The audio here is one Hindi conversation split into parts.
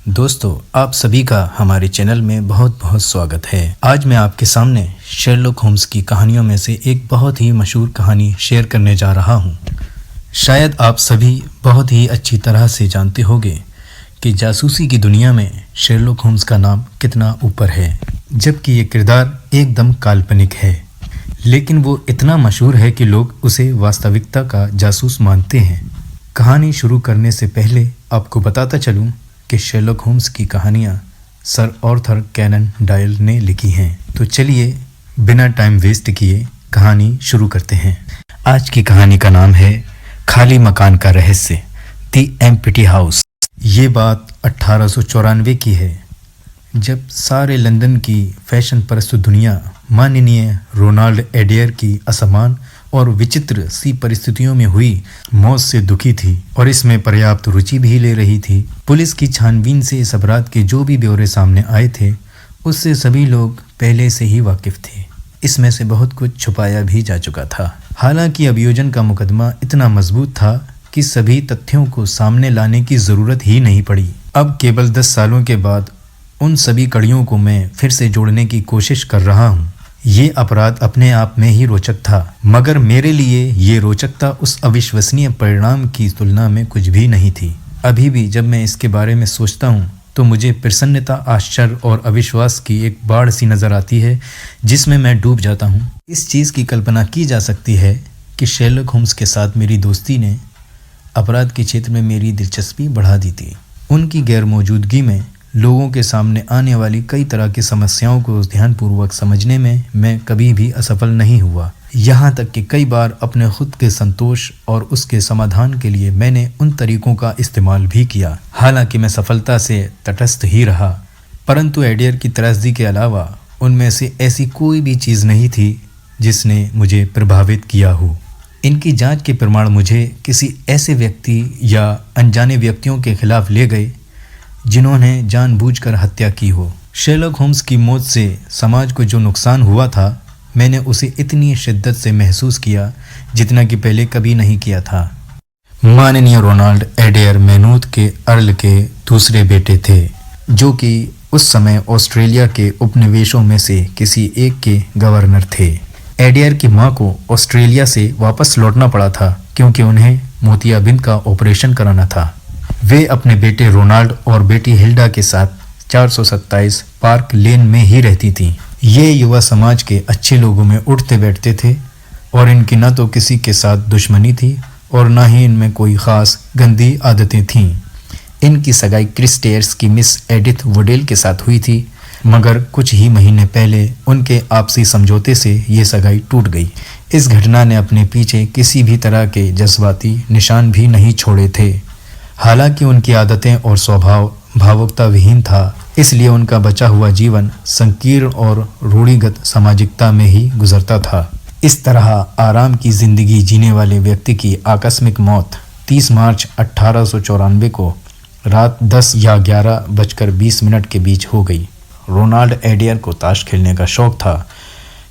दोस्तों, आप सभी का हमारे चैनल में बहुत बहुत स्वागत है। आज मैं आपके सामने शेरलॉक होम्स की कहानियों में से एक बहुत ही मशहूर कहानी शेयर करने जा रहा हूं। शायद आप सभी बहुत ही अच्छी तरह से जानते होंगे कि जासूसी की दुनिया में शेरलॉक होम्स का नाम कितना ऊपर है, जबकि ये किरदार एकदम काल्पनिक है, लेकिन वो इतना मशहूर है कि लोग उसे वास्तविकता का जासूस मानते हैं। कहानी शुरू करने से पहले आपको बताता चलूं कि शेरलॉक होम्स की कहानियाँ सर आर्थर कैनन डॉयल ने लिखी हैं। तो चलिए बिना टाइम वेस्ट किए कहानी शुरू करते हैं। आज की कहानी का नाम है खाली मकान का रहस्य, द एम्प्टी हाउस। ये बात 1894 की है, जब सारे लंदन की फैशन परस्त दुनिया माननीय रोनाल्ड एडियर की असमान और विचित्र सी परिस्थितियों में हुई मौत से दुखी थी और इसमें पर्याप्त रुचि भी ले रही थी। पुलिस की छानबीन से इस अपराध के जो भी ब्यौरे सामने आए थे, उससे सभी लोग पहले से ही वाकिफ थे। इसमें से बहुत कुछ छुपाया भी जा चुका था। हालांकि अभियोजन का मुकदमा इतना मजबूत था कि सभी तथ्यों को सामने लाने की ज़रूरत ही नहीं पड़ी। अब केवल 10 सालों के बाद उन सभी कड़ियों को मैं फिर से जोड़ने की कोशिश कर रहा हूँ। ये अपराध अपने आप में ही रोचक था, मगर मेरे लिए ये रोचकता उस अविश्वसनीय परिणाम की तुलना में कुछ भी नहीं थी। अभी भी जब मैं इसके बारे में सोचता हूँ तो मुझे प्रसन्नता, आश्चर्य और अविश्वास की एक बाढ़ सी नज़र आती है, जिसमें मैं डूब जाता हूँ। इस चीज़ की कल्पना की जा सकती है कि शेरलॉक होम्स के साथ मेरी दोस्ती ने अपराध के क्षेत्र में मेरी दिलचस्पी बढ़ा दी थी। उनकी गैर मौजूदगी में लोगों के सामने आने वाली कई तरह की समस्याओं को ध्यानपूर्वक समझने में मैं कभी भी असफल नहीं हुआ। यहाँ तक कि कई बार अपने खुद के संतोष और उसके समाधान के लिए मैंने उन तरीकों का इस्तेमाल भी किया। हालांकि मैं सफलता से तटस्थ ही रहा, परंतु एडियर की त्रासदी के अलावा उनमें से ऐसी कोई भी चीज़ नहीं थी जिसने मुझे प्रभावित किया हो। इनकी जाँच के प्रमाण मुझे किसी ऐसे व्यक्ति या अनजाने व्यक्तियों के खिलाफ ले गए जिन्होंने जानबूझकर हत्या की हो। शेरलॉक होम्स की मौत से समाज को जो नुकसान हुआ था, मैंने उसे इतनी शिद्दत से महसूस किया जितना कि पहले कभी नहीं किया था। माननीय रोनाल्ड एडियर मैनूथ के अर्ल के दूसरे बेटे थे, जो कि उस समय ऑस्ट्रेलिया के उपनिवेशों में से किसी एक के गवर्नर थे। एडियर की मां को ऑस्ट्रेलिया से वापस लौटना पड़ा था क्योंकि उन्हें मोतियाबिंद का ऑपरेशन कराना था। वे अपने बेटे रोनाल्ड और बेटी हिल्डा के साथ 427 पार्क लेन में ही रहती थीं। ये युवा समाज के अच्छे लोगों में उठते बैठते थे और इनकी न तो किसी के साथ दुश्मनी थी और न ही इनमें कोई ख़ास गंदी आदतें थीं। इनकी सगाई क्रिस्टेयर्स की मिस एडिथ वुडेल के साथ हुई थी, मगर कुछ ही महीने पहले उनके आपसी समझौते से ये सगाई टूट गई। इस घटना ने अपने पीछे किसी भी तरह के जज्बाती निशान भी नहीं छोड़े थे। हालांकि उनकी आदतें और स्वभाव भावुकता विहीन था, इसलिए उनका बचा हुआ जीवन संकीर्ण और रूढ़िगत सामाजिकता में ही गुजरता था। इस तरह आराम की जिंदगी जीने वाले व्यक्ति की आकस्मिक मौत 30 मार्च 1894 को रात 10 या 11:20 के बीच हो गई। रोनाल्ड एडियर को ताश खेलने का शौक था,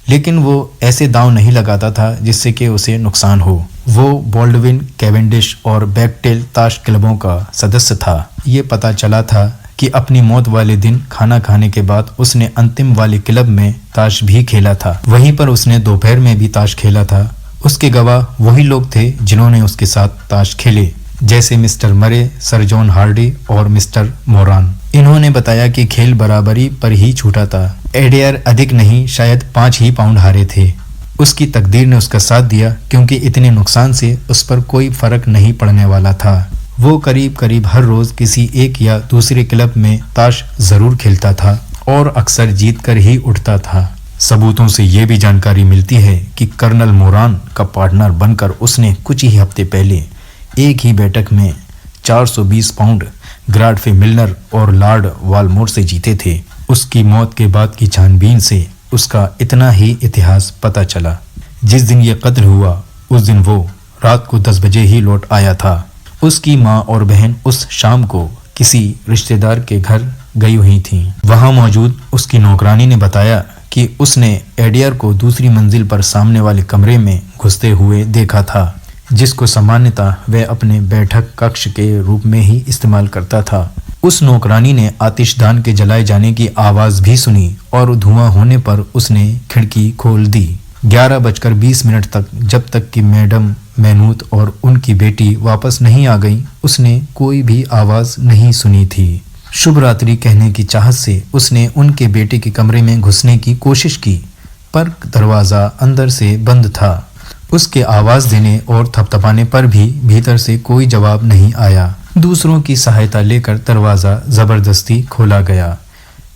लेकिन वो ऐसे दांव नहीं लगाता था जिससे कि उसे नुकसान हो। वो बॉल्डविन, कैवेंडिश और बैकटेल ताश क्लबों का सदस्य था। ये पता चला था कि अपनी मौत वाले दिन खाना खाने के बाद उसने अंतिम वाले क्लब में ताश भी खेला था। वहीं पर उसने दोपहर में भी ताश खेला था। उसके गवाह वही लोग थे जिन्होंने उसके साथ ताश खेले, जैसे मिस्टर मरे, सर जॉन हार्डी और मिस्टर मोरान। इन्होंने बताया कि खेल बराबरी पर ही छूटा था। एडियर अधिक नहीं, शायद 5 ही पाउंड हारे थे। उसकी तकदीर ने उसका साथ दिया क्योंकि इतने नुकसान से उस पर कोई फर्क नहीं पड़ने वाला था। वो करीब करीब हर रोज किसी एक या दूसरे क्लब में ताश जरूर खेलता था और अक्सर जीत कर ही उठता था। सबूतों से ये भी जानकारी मिलती है कि कर्नल मोरान का पार्टनर बनकर उसने कुछ ही हफ्ते पहले एक ही बैठक में 420 पाउंड ग्राडफे मिलनर और लॉर्ड वालमोर से जीते थे। उसकी मौत के बाद की छानबीन से उसका इतना ही इतिहास पता चला। जिस दिन ये कत्ल हुआ उस दिन वो रात को 10 बजे ही लौट आया था। उसकी माँ और बहन उस शाम को किसी रिश्तेदार के घर गई हुई थीं। वहाँ मौजूद उसकी नौकरानी ने बताया कि उसने एडियर को दूसरी मंजिल पर सामने वाले कमरे में घुसते हुए देखा था, जिसको सामान्यतः वह अपने बैठक कक्ष के रूप में ही इस्तेमाल करता था। उस नौकरानी ने आतिशदान के जलाए जाने की आवाज़ भी सुनी और धुआं होने पर उसने खिड़की खोल दी। 11:20 तक, जब तक कि मैडम मैनूत और उनकी बेटी वापस नहीं आ गई, उसने कोई भी आवाज़ नहीं सुनी थी। शुभ रात्रि कहने की चाहत से उसने उनके बेटे के कमरे में घुसने की कोशिश की, पर दरवाज़ा अंदर से बंद था। उसके आवाज़ देने और थपथपाने पर भी भीतर से कोई जवाब नहीं आया। दूसरों की सहायता लेकर दरवाज़ा ज़बरदस्ती खोला गया।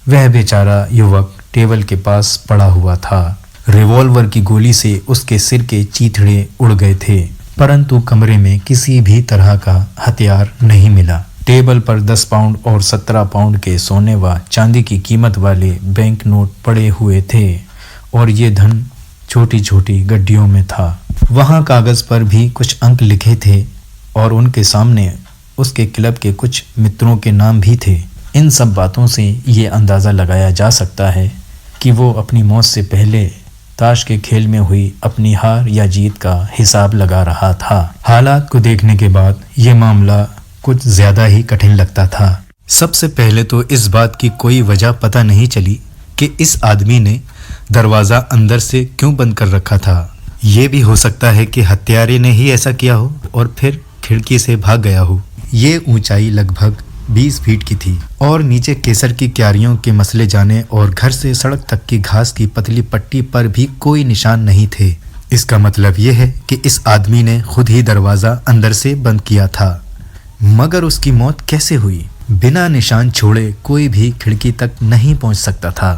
वह बेचारा युवक टेबल के पास पड़ा हुआ था। रिवॉल्वर की गोली से उसके सिर के चीथड़े उड़ गए थे, परंतु कमरे में किसी भी तरह का हथियार नहीं मिला। टेबल पर 10 पाउंड और 17 पाउंड के सोने व चांदी की कीमत वाले बैंक नोट पड़े हुए थे और ये धन छोटी छोटी गड्डियों में था। वहाँ कागज़ पर भी कुछ अंक लिखे थे और उनके सामने उसके क्लब के कुछ मित्रों के नाम भी थे। इन सब बातों से ये अंदाज़ा लगाया जा सकता है कि वो अपनी मौत से पहले ताश के खेल में हुई अपनी हार या जीत का हिसाब लगा रहा था। हालात को देखने के बाद ये मामला कुछ ज़्यादा ही कठिन लगता था। सबसे पहले तो इस बात की कोई वजह पता नहीं चली कि इस आदमी ने दरवाज़ा अंदर से क्यों बंद कर रखा था। ये भी हो सकता है कि हत्यारे ने ही ऐसा किया हो और फिर खिड़की से भाग गया हो। ये ऊंचाई लगभग 20 फीट की थी और नीचे केसर की क्यारियों के मसले जाने और घर से सड़क तक की घास की पतली पट्टी पर भी कोई निशान नहीं थे। इसका मतलब ये है कि इस आदमी ने खुद ही दरवाज़ा अंदर से बंद किया था। मगर उसकी मौत कैसे हुई? बिना निशान छोड़े कोई भी खिड़की तक नहीं पहुंच सकता था।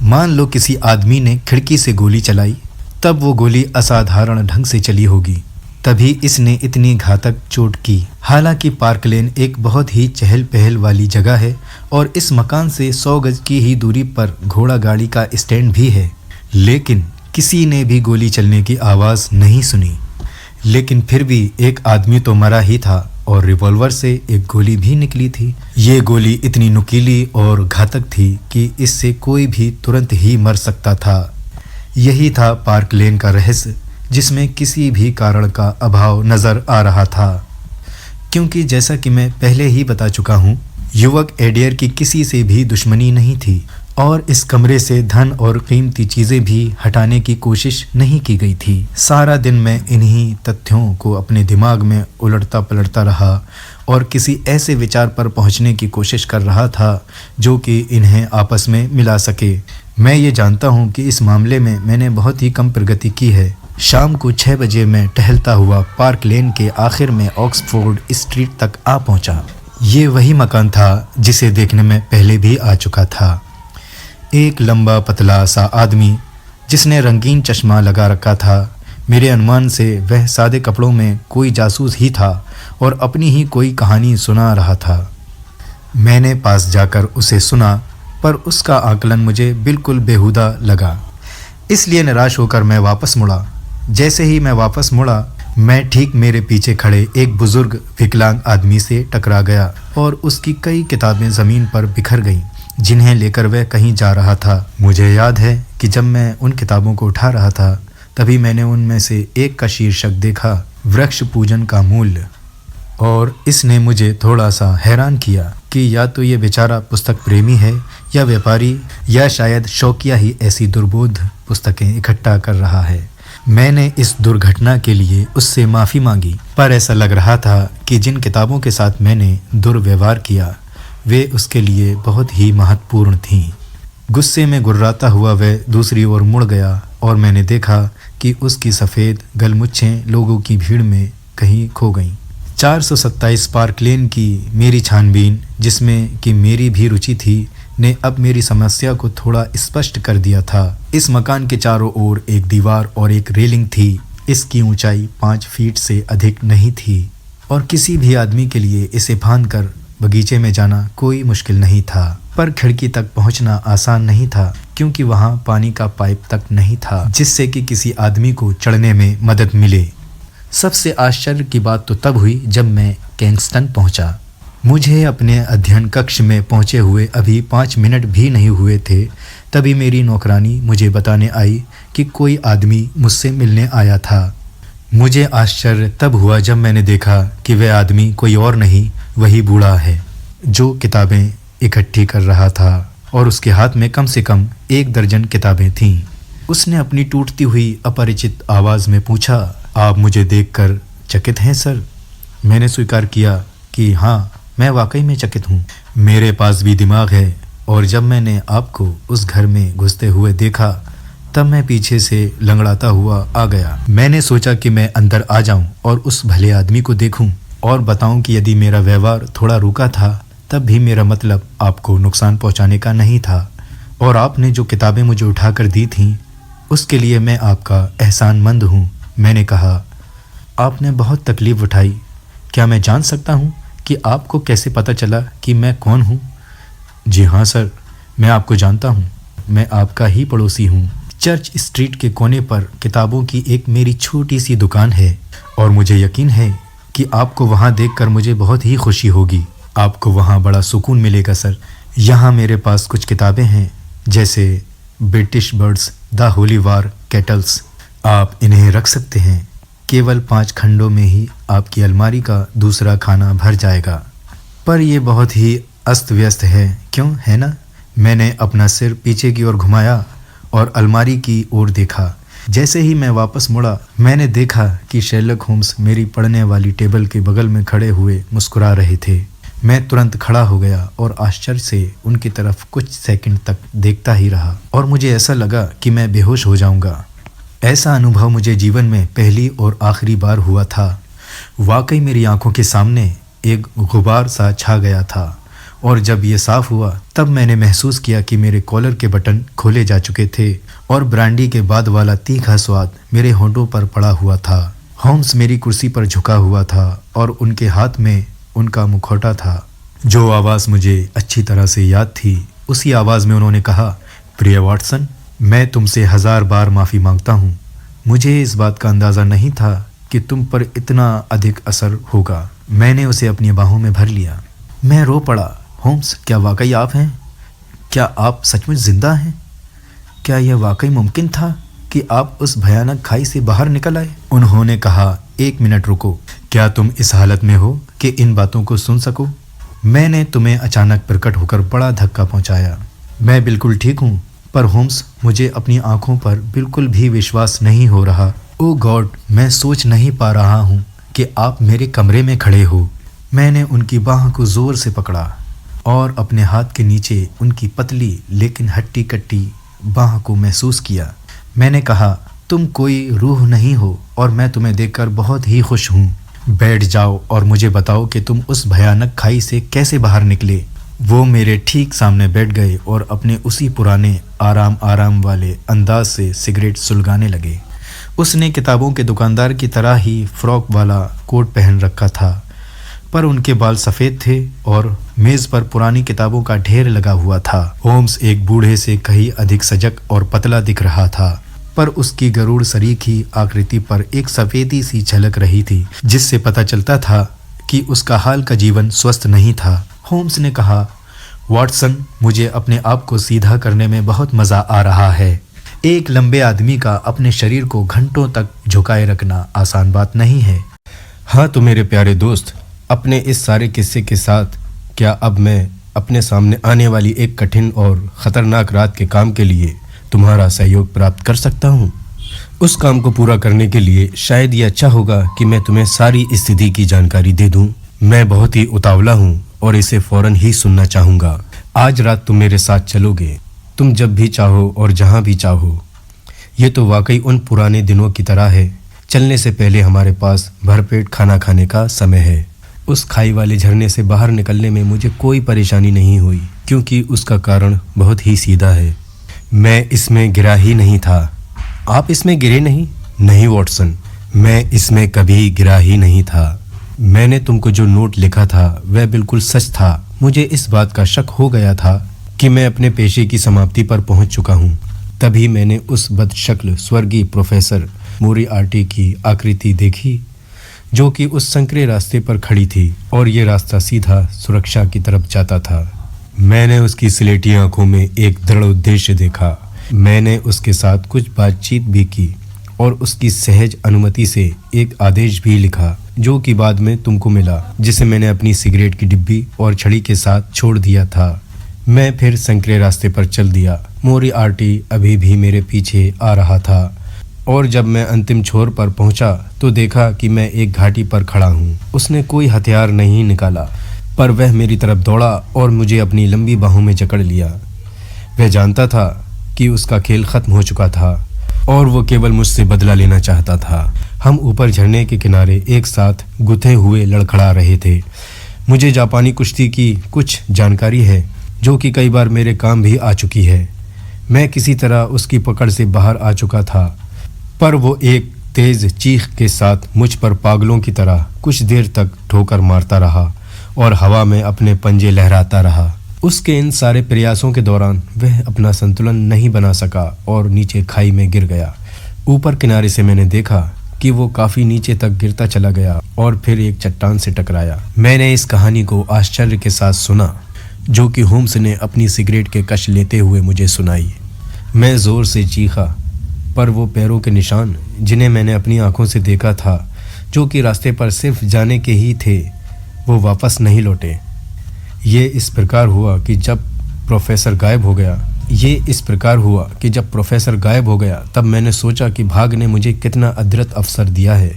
मान लो किसी आदमी ने खिड़की से गोली चलाई, तब वो गोली असाधारण ढंग से चली होगी, तभी इसने इतनी घातक चोट की। हालांकि पार्क लेन एक बहुत ही चहल पहल वाली जगह है और इस मकान से 100 गज की ही दूरी पर घोड़ा गाड़ी का स्टैंड भी है, लेकिन किसी ने भी गोली चलने की आवाज़ नहीं सुनी। लेकिन फिर भी एक आदमी तो मरा ही था और रिवॉल्वर से एक गोली भी निकली थी। ये गोली इतनी नुकीली और घातक थी कि इससे कोई भी तुरंत ही मर सकता था। यही था पार्क लेन का रहस्य, जिसमें किसी भी कारण का अभाव नज़र आ रहा था। क्योंकि जैसा कि मैं पहले ही बता चुका हूँ, युवक एडियर की किसी से भी दुश्मनी नहीं थी और इस कमरे से धन और कीमती चीज़ें भी हटाने की कोशिश नहीं की गई थी। सारा दिन मैं इन्हीं तथ्यों को अपने दिमाग में उलटता पलटता रहा और किसी ऐसे विचार पर पहुंचने की कोशिश कर रहा था जो कि इन्हें आपस में मिला सके। मैं ये जानता हूं कि इस मामले में मैंने बहुत ही कम प्रगति की है। शाम को 6 बजे मैं टहलता हुआ पार्क लेन के आखिर में ऑक्सफोर्ड स्ट्रीट तक आ पहुंचा। ये वही मकान था जिसे देखने में पहले भी आ चुका था। एक लंबा पतला सा आदमी जिसने रंगीन चश्मा लगा रखा था। मेरे अनुमान से वह सादे कपड़ों में कोई जासूस ही था और अपनी ही कोई कहानी सुना रहा था। मैंने पास जाकर उसे सुना, पर उसका आकलन मुझे बिल्कुल बेहुदा लगा। इसलिए निराश होकर मैं वापस मुड़ा। जैसे ही मैं वापस मुड़ा, मैं ठीक मेरे पीछे खड़े एक बुजुर्ग विकलांग आदमी से टकरा गया और उसकी कई किताबें ज़मीन पर बिखर गईं, जिन्हें लेकर वह कहीं जा रहा था। मुझे याद है कि जब मैं उन किताबों को उठा रहा था, तभी मैंने उनमें से एक का शीर्षक देखा, वृक्ष पूजन का मूल्य, और इसने मुझे थोड़ा सा हैरान किया कि या तो ये बेचारा पुस्तक प्रेमी है या व्यापारी, या शायद शौकिया ही ऐसी दुर्बोध पुस्तकें इकट्ठा कर रहा है। मैंने इस दुर्घटना के लिए उससे माफ़ी मांगी, पर ऐसा लग रहा था कि जिन किताबों के साथ मैंने दुर्व्यवहार किया वे उसके लिए बहुत ही महत्वपूर्ण थीं। गुस्से में गुर्राता हुआ वह दूसरी ओर मुड़ गया और मैंने देखा कि उसकी सफ़ेद गलमुच्छें लोगों की भीड़ में कहीं खो गईं। 427 पार्क लेन की मेरी छानबीन, जिसमें कि मेरी भी रुचि थी, ने अब मेरी समस्या को थोड़ा स्पष्ट कर दिया था। इस मकान के चारों ओर एक दीवार और एक रेलिंग थी। इसकी ऊंचाई 5 फीट से अधिक नहीं थी और किसी भी आदमी के लिए इसे फांदकर बगीचे में जाना कोई मुश्किल नहीं था। पर खिड़की तक पहुंचना आसान नहीं था, क्योंकि वहां पानी का पाइप तक नहीं था जिससे कि किसी आदमी को चढ़ने में मदद मिले। सबसे आश्चर्य की बात तो तब हुई जब मैं किंगस्टन पहुंचा। मुझे अपने अध्ययन कक्ष में पहुंचे हुए अभी 5 मिनट भी नहीं हुए थे, तभी मेरी नौकरानी मुझे बताने आई कि कोई आदमी मुझसे मिलने आया था। मुझे आश्चर्य तब हुआ जब मैंने देखा कि वह आदमी कोई और नहीं, वही बूढ़ा है। जो किताबें इकट्ठी कर रहा था और उसके हाथ में कम से कम 1 दर्जन किताबें थीं। उसने अपनी टूटती हुई अपरिचित आवाज़ में पूछा, आप मुझे देखकर चकित हैं सर? मैंने स्वीकार किया कि हाँ, मैं वाकई में चकित हूँ। मेरे पास भी दिमाग है और जब मैंने आपको उस घर में घुसते हुए देखा तब मैं पीछे से लंगड़ाता हुआ आ गया। मैंने सोचा कि मैं अंदर आ जाऊं और उस भले आदमी को देखूं और बताऊं कि यदि मेरा व्यवहार थोड़ा रूखा था तब भी मेरा मतलब आपको नुकसान पहुंचाने का नहीं था और आपने जो किताबें मुझे उठाकर दी थीं उसके लिए मैं आपका एहसानमंद हूं। मैंने कहा, आपने बहुत तकलीफ़ उठाई। क्या मैं जान सकता हूं कि आपको कैसे पता चला कि मैं कौन हूं? जी हाँ सर, मैं आपको जानता हूं। मैं आपका ही पड़ोसी हूं। चर्च स्ट्रीट के कोने पर किताबों की एक मेरी छोटी सी दुकान है और मुझे यकीन है कि आपको वहां देखकर मुझे बहुत ही खुशी होगी। आपको वहां बड़ा सुकून मिलेगा सर। यहाँ मेरे पास कुछ किताबें हैं, जैसे British birds, the Holi war kettles. आप इन्हें रख सकते हैं। केवल 5 खंडों में ही आपकी अलमारी का दूसरा खाना भर जाएगा। पर यह बहुत ही अस्त व्यस्त है, क्यों है ना? मैंने अपना सिर पीछे की ओर घुमाया और अलमारी की ओर देखा। जैसे ही मैं वापस मुड़ा मैंने देखा कि शेरलॉक होम्स मेरी पढ़ने वाली टेबल के बगल में खड़े हुए मुस्कुरा रहे थे। मैं तुरंत खड़ा हो गया और आश्चर्य से उनकी तरफ कुछ सेकंड तक देखता ही रहा और मुझे ऐसा लगा कि मैं बेहोश हो जाऊंगा। ऐसा अनुभव मुझे जीवन में पहली और आखिरी बार हुआ था। वाकई मेरी आंखों के सामने एक गुबार सा छा गया था और जब ये साफ हुआ तब मैंने महसूस किया कि मेरे कॉलर के बटन खोले जा चुके थे और ब्रांडी के बाद वाला तीखा स्वाद मेरे होंठों पर पड़ा हुआ था। होम्स मेरी कुर्सी पर झुका हुआ था और उनके हाथ में उनका मुखौटा था। जो आवाज़ मुझे अच्छी तरह से याद थी, उसी आवाज़ में उन्होंने कहा, प्रिय वाटसन, मैं तुमसे 1000 बार माफ़ी मांगता हूँ। मुझे इस बात का अंदाज़ा नहीं था कि तुम पर इतना अधिक असर होगा। मैंने उसे अपनी बाहों में भर लिया। मैं रो पड़ा। होम्स, क्या वाकई आप हैं? क्या आप सचमुच ज़िंदा हैं? क्या यह वाकई मुमकिन था कि आप उस भयानक खाई से बाहर निकल आए? उन्होंने कहा, 1 मिनट रुको। क्या तुम इस हालत में हो कि इन बातों को सुन सको? मैंने तुम्हें अचानक प्रकट होकर बड़ा धक्का पहुंचाया। मैं बिल्कुल ठीक हूँ, पर होम्स, मुझे अपनी आंखों पर बिल्कुल भी विश्वास नहीं हो रहा। ओ गॉड, मैं सोच नहीं पा रहा हूँ कि आप मेरे कमरे में खड़े हो। मैंने उनकी बाह को ज़ोर से पकड़ा और अपने हाथ के नीचे उनकी पतली लेकिन हट्टी कट्टी बाह को महसूस किया। मैंने कहा, तुम कोई रूह नहीं हो और मैं तुम्हें देखकर बहुत ही खुश हूँ। बैठ जाओ और मुझे बताओ कि तुम उस भयानक खाई से कैसे बाहर निकले। वो मेरे ठीक सामने बैठ गए और अपने उसी पुराने आराम वाले अंदाज से सिगरेट सुलगाने लगे। उसने किताबों के दुकानदार की तरह ही फ्रॉक वाला कोट पहन रखा था, पर उनके बाल सफ़ेद थे और मेज़ पर पुरानी किताबों का ढेर लगा हुआ था। होम्स एक बूढ़े से कहीं अधिक सजग और पतला दिख रहा था, पर उसकी गरुड़ सरीखी आकृति पर एक सफ़ेदी सी झलक रही थी, जिससे पता चलता था कि उसका हाल का जीवन स्वस्थ नहीं था। होम्स ने कहा, वाटसन, मुझे अपने आप को सीधा करने में बहुत मज़ा आ रहा है। एक लंबे आदमी का अपने शरीर को घंटों तक झुकाए रखना आसान बात नहीं है। हाँ तो मेरे प्यारे दोस्त, अपने इस सारे किस्से के साथ क्या अब मैं अपने सामने आने वाली एक कठिन और ख़तरनाक रात के काम के लिए तुम्हारा सहयोग प्राप्त कर सकता हूँ? उस काम को पूरा करने के लिए शायद ये अच्छा होगा कि मैं तुम्हें सारी स्थिति की जानकारी दे दूँ। मैं बहुत ही उतावला हूँ और इसे फ़ौरन ही सुनना चाहूँगा। आज रात तुम मेरे साथ चलोगे, तुम जब भी चाहो और जहाँ भी चाहो। ये तो वाकई उन पुराने दिनों की तरह है। चलने से पहले हमारे पास भरपेट खाना खाने का समय है। उस खाई वाले झरने से बाहर निकलने में मुझे कोई परेशानी नहीं हुई, क्योंकि उसका कारण बहुत ही सीधा है। मैं इसमें गिरा ही नहीं था। आप इसमें गिरे नहीं? नहीं वाटसन, मैं इसमें कभी गिरा ही नहीं था। मैंने तुमको जो नोट लिखा था वह बिल्कुल सच था। मुझे इस बात का शक हो गया था कि मैं अपने पेशे की समाप्ति पर पहुंच चुका हूं। तभी मैंने उस बदशक्ल स्वर्गीय प्रोफेसर मोरिआर्टी की आकृति देखी, जो कि उस संकरे रास्ते पर खड़ी थी और ये रास्ता सीधा सुरक्षा की तरफ जाता था। मैंने उसकी स्लेटी आंखों में एक दृढ़ उद्देश्य देखा। मैंने उसके साथ कुछ बातचीत भी की और उसकी सहज अनुमति से एक आदेश भी लिखा जो कि बाद में तुमको मिला, जिसे मैंने अपनी सिगरेट की डिब्बी और छड़ी के साथ छोड़ दिया था। मैं फिर संकरे रास्ते पर चल दिया। मोरियार्टी अभी भी मेरे पीछे आ रहा था और जब मैं अंतिम छोर पर पहुंचा तो देखा कि मैं एक घाटी पर खड़ा हूं। उसने कोई हथियार नहीं निकाला, पर वह मेरी तरफ दौड़ा और मुझे अपनी लंबी बाहों में जकड़ लिया। वह जानता था कि उसका खेल खत्म हो चुका था और वो केवल मुझसे बदला लेना चाहता था। हम ऊपर झरने के किनारे एक साथ गुथे हुए लड़खड़ा रहे थे। मुझे जापानी कुश्ती की कुछ जानकारी है, जो कि कई बार मेरे काम भी आ चुकी है। मैं किसी तरह उसकी पकड़ से बाहर आ चुका था, पर वो एक तेज चीख के साथ मुझ पर पागलों की तरह कुछ देर तक ठोकर मारता रहा और हवा में अपने पंजे लहराता रहा। उसके इन सारे प्रयासों के दौरान वह अपना संतुलन नहीं बना सका और नीचे खाई में गिर गया। ऊपर किनारे से मैंने देखा कि वो काफ़ी नीचे तक गिरता चला गया और फिर एक चट्टान से टकराया। मैंने इस कहानी को आश्चर्य के साथ सुना, जो कि होम्स ने अपनी सिगरेट के कश लेते हुए मुझे सुनाई। मैं ज़ोर से चीखा, पर वो पैरों के निशान जिन्हें मैंने अपनी आंखों से देखा था, जो कि रास्ते पर सिर्फ जाने के ही थे, वो वापस नहीं लौटे। ये इस प्रकार हुआ कि जब प्रोफेसर गायब हो गया तब मैंने सोचा कि भाग ने मुझे कितना अदृत अवसर दिया है।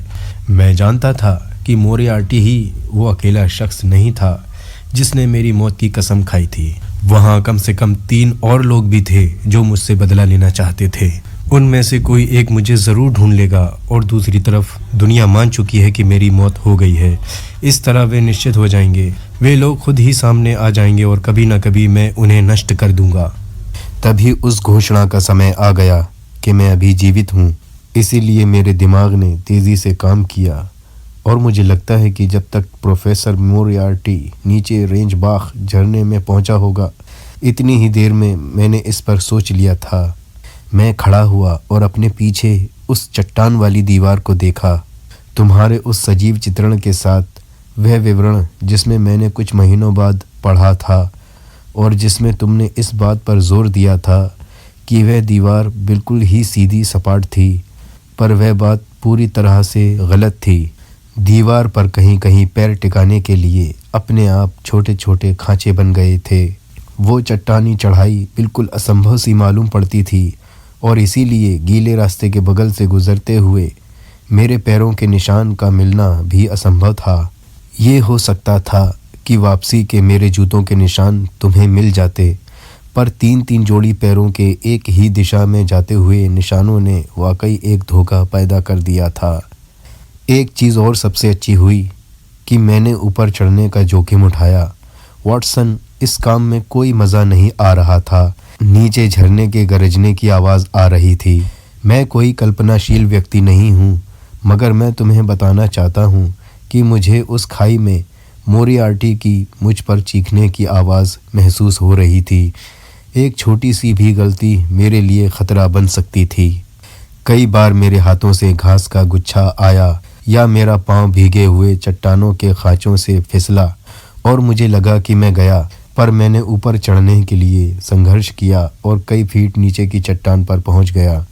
मैं जानता था कि मोरियार्टी ही वो अकेला शख्स नहीं था जिसने मेरी मौत की कसम खाई थी। वहाँ कम से कम 3 और लोग भी थे जो मुझसे बदला लेना चाहते थे। उनमें से कोई एक मुझे ज़रूर ढूंढ लेगा और दूसरी तरफ दुनिया मान चुकी है कि मेरी मौत हो गई है। इस तरह वे निश्चित हो जाएंगे। वे लोग खुद ही सामने आ जाएंगे और कभी न कभी मैं उन्हें नष्ट कर दूंगा। तभी उस घोषणा का समय आ गया कि मैं अभी जीवित हूँ। इसीलिए मेरे दिमाग ने तेज़ी से काम किया और मुझे लगता है कि जब तक प्रोफेसर मोरियार्टी नीचे रेंज बाख झरने में पहुँचा होगा, इतनी ही देर में मैंने इस पर सोच लिया था। मैं खड़ा हुआ और अपने पीछे उस चट्टान वाली दीवार को देखा, तुम्हारे उस सजीव चित्रण के साथ, वह विवरण जिसमें मैंने कुछ महीनों बाद पढ़ा था और जिसमें तुमने इस बात पर जोर दिया था कि वह दीवार बिल्कुल ही सीधी सपाट थी, पर वह बात पूरी तरह से गलत थी। दीवार पर कहीं कहीं पैर टिकाने के लिए अपने आप छोटे छोटे खांचे बन गए थे। वो चट्टानी चढ़ाई बिल्कुल असंभव सी मालूम पड़ती थी और इसीलिए गीले रास्ते के बगल से गुजरते हुए मेरे पैरों के निशान का मिलना भी असंभव था। ये हो सकता था कि वापसी के मेरे जूतों के निशान तुम्हें मिल जाते, पर 3-3 जोड़ी पैरों के एक ही दिशा में जाते हुए निशानों ने वाकई एक धोखा पैदा कर दिया था। एक चीज़ और सबसे अच्छी हुई कि मैंने ऊपर चढ़ने का जोखिम उठाया। वॉटसन, इस काम में कोई मज़ा नहीं आ रहा था। नीचे झरने के गरजने की आवाज़ आ रही थी। मैं कोई कल्पनाशील व्यक्ति नहीं हूँ, मगर मैं तुम्हें बताना चाहता हूँ कि मुझे उस खाई में मोरियार्टी की मुझ पर चीखने की आवाज़ महसूस हो रही थी। एक छोटी सी भी गलती मेरे लिए ख़तरा बन सकती थी। कई बार मेरे हाथों से घास का गुच्छा आया या मेरा पाँव भीगे हुए चट्टानों के खाँचों से फिसला और मुझे लगा कि मैं गया, पर मैंने ऊपर चढ़ने के लिए संघर्ष किया और कई फीट नीचे की चट्टान पर पहुंच गया,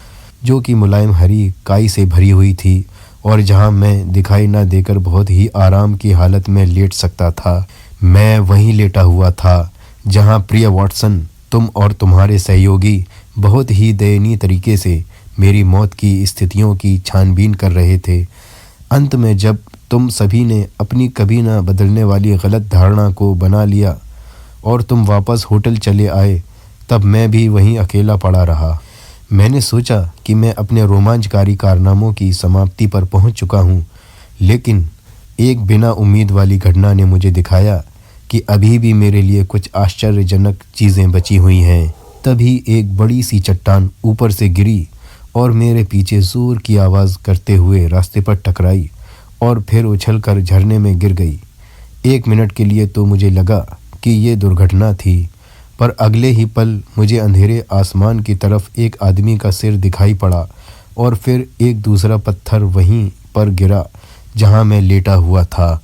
जो कि मुलायम हरी काई से भरी हुई थी और जहां मैं दिखाई न देकर बहुत ही आराम की हालत में लेट सकता था। मैं वहीं लेटा हुआ था जहां प्रिय वॉटसन, तुम और तुम्हारे सहयोगी बहुत ही दयनीय तरीके से मेरी मौत की स्थितियों की छानबीन कर रहे थे। अंत में जब तुम सभी ने अपनी कभी न बदलने वाली गलत धारणा को बना लिया और तुम वापस होटल चले आए, तब मैं भी वहीं अकेला पड़ा रहा। मैंने सोचा कि मैं अपने रोमांचकारी कारनामों की समाप्ति पर पहुंच चुका हूं, लेकिन एक बिना उम्मीद वाली घटना ने मुझे दिखाया कि अभी भी मेरे लिए कुछ आश्चर्यजनक चीज़ें बची हुई हैं। तभी एक बड़ी सी चट्टान ऊपर से गिरी और मेरे पीछे ज़ोर की आवाज़ करते हुए रास्ते पर टकराई और फिर उछलकर झरने में गिर गई। 1 मिनट के लिए तो मुझे लगा कि ये दुर्घटना थी, पर अगले ही पल मुझे अंधेरे आसमान की तरफ एक आदमी का सिर दिखाई पड़ा और फिर एक दूसरा पत्थर वहीं पर गिरा जहां मैं लेटा हुआ था।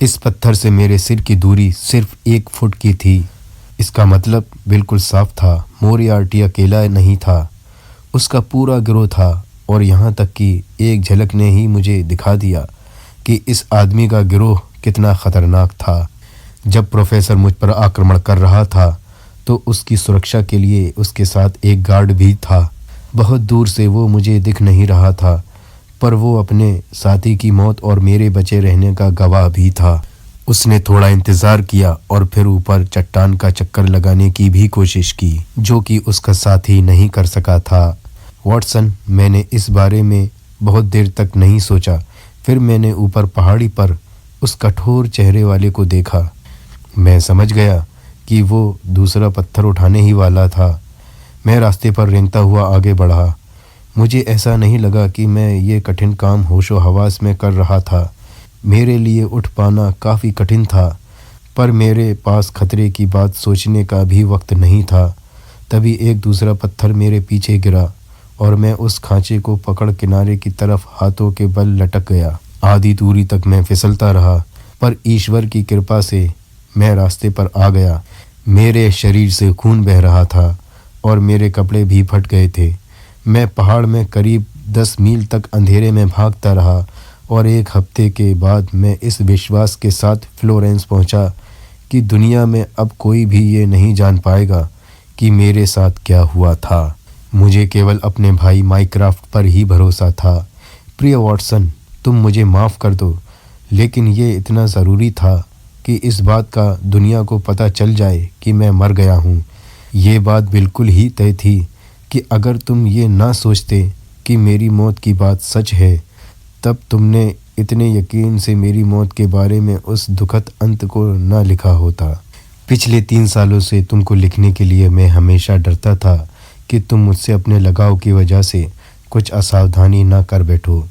इस पत्थर से मेरे सिर की दूरी सिर्फ 1 फुट की थी। इसका मतलब बिल्कुल साफ था, मोरियार्टी अकेला नहीं था, उसका पूरा गिरोह था और यहाँ तक कि एक झलक ने ही मुझे दिखा दिया कि इस आदमी का गिरोह कितना ख़तरनाक था। जब प्रोफेसर मुझ पर आक्रमण कर रहा था तो उसकी सुरक्षा के लिए उसके साथ एक गार्ड भी था। बहुत दूर से वो मुझे दिख नहीं रहा था, पर वो अपने साथी की मौत और मेरे बचे रहने का गवाह भी था। उसने थोड़ा इंतज़ार किया और फिर ऊपर चट्टान का चक्कर लगाने की भी कोशिश की, जो कि उसका साथी नहीं कर सका था। वॉटसन, मैंने इस बारे में बहुत देर तक नहीं सोचा। फिर मैंने ऊपर पहाड़ी पर उस कठोर चेहरे वाले को देखा। मैं समझ गया कि वो दूसरा पत्थर उठाने ही वाला था। मैं रास्ते पर रेंगता हुआ आगे बढ़ा। मुझे ऐसा नहीं लगा कि मैं ये कठिन काम होशो हवास में कर रहा था। मेरे लिए उठ पाना काफ़ी कठिन था, पर मेरे पास खतरे की बात सोचने का भी वक्त नहीं था। तभी एक दूसरा पत्थर मेरे पीछे गिरा और मैं उस खांचे को पकड़ किनारे की तरफ हाथों के बल लटक गया। आधी दूरी तक मैं फिसलता रहा, पर ईश्वर की कृपा से मैं रास्ते पर आ गया। मेरे शरीर से खून बह रहा था और मेरे कपड़े भी फट गए थे। मैं पहाड़ में करीब 10 मील तक अंधेरे में भागता रहा और एक हफ्ते के बाद मैं इस विश्वास के साथ फ्लोरेंस पहुंचा कि दुनिया में अब कोई भी ये नहीं जान पाएगा कि मेरे साथ क्या हुआ था। मुझे केवल अपने भाई माइक्राफ्ट पर ही भरोसा था। प्रिय वॉटसन, तुम मुझे माफ़ कर दो, लेकिन ये इतना ज़रूरी था कि इस बात का दुनिया को पता चल जाए कि मैं मर गया हूँ। ये बात बिल्कुल ही तय थी कि अगर तुम ये ना सोचते कि मेरी मौत की बात सच है, तब तुमने इतने यकीन से मेरी मौत के बारे में उस दुखद अंत को ना लिखा होता। पिछले 3 सालों से तुमको लिखने के लिए मैं हमेशा डरता था कि तुम मुझसे अपने लगाव की वजह से कुछ असावधानी ना कर बैठो,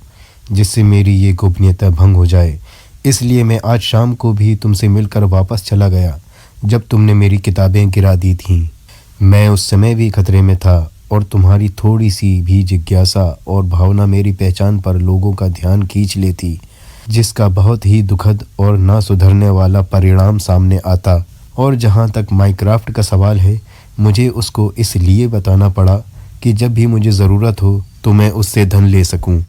जिससे मेरी ये गोपनीयता भंग हो जाए। इसलिए मैं आज शाम को भी तुमसे मिलकर वापस चला गया, जब तुमने मेरी किताबें गिरा दी थीं। मैं उस समय भी खतरे में था और तुम्हारी थोड़ी सी भी जिज्ञासा और भावना मेरी पहचान पर लोगों का ध्यान खींच लेती, जिसका बहुत ही दुखद और ना सुधरने वाला परिणाम सामने आता। और जहाँ तक माइक्राफ्ट का सवाल है, मुझे उसको इसलिए बताना पड़ा कि जब भी मुझे ज़रूरत हो तो मैं उससे धन ले सकूं।